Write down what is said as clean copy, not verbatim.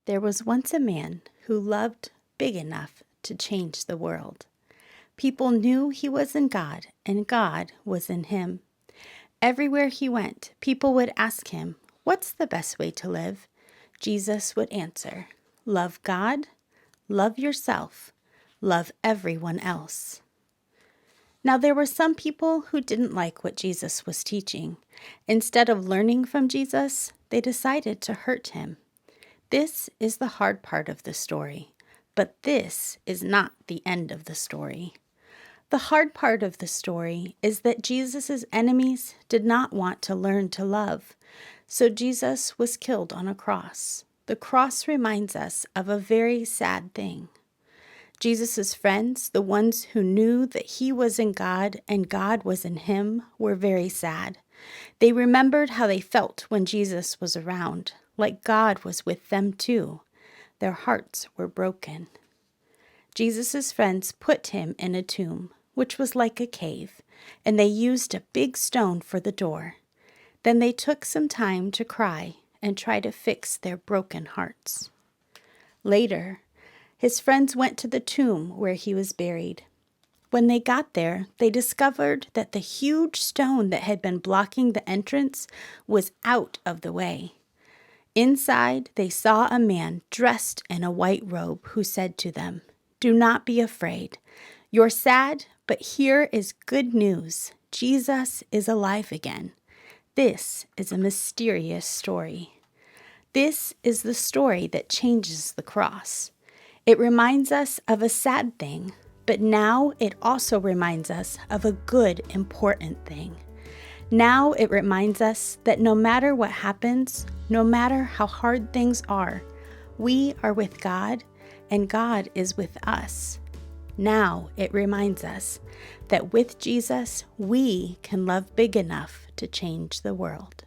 There was once a man who loved big enough to change the world. People knew he was in God, and God was in him. Everywhere he went, people would ask him, "What's the best way to live?" Jesus would answer, "Love God, love yourself, love everyone else." Now, there were some people who didn't like what Jesus was teaching. Instead of learning from Jesus, they decided to hurt him. This is the hard part of the story, but this is not the end of the story. The hard part of the story is that Jesus' enemies did not want to learn to love, so Jesus was killed on a cross. The cross reminds us of a very sad thing. Jesus' friends, the ones who knew that he was in God and God was in him, were very sad. They remembered how they felt when Jesus was around, like God was with them too. Their hearts were broken. Jesus' friends put him in a tomb, which was like a cave, and they used a big stone for the door. Then they took some time to cry and try to fix their broken hearts. Later, his friends went to the tomb where he was buried. When they got there, they discovered that the huge stone that had been blocking the entrance was out of the way. Inside, they saw a man dressed in a white robe who said to them, "Do not be afraid. You're sad, but here is good news. Jesus is alive again." This is a mysterious story. This is the story that changes the cross. It reminds us of a sad thing, but now it also reminds us of a good, important thing. Now it reminds us that no matter what happens, no matter how hard things are, we are with God and God is with us. Now it reminds us that with Jesus, we can love big enough to change the world.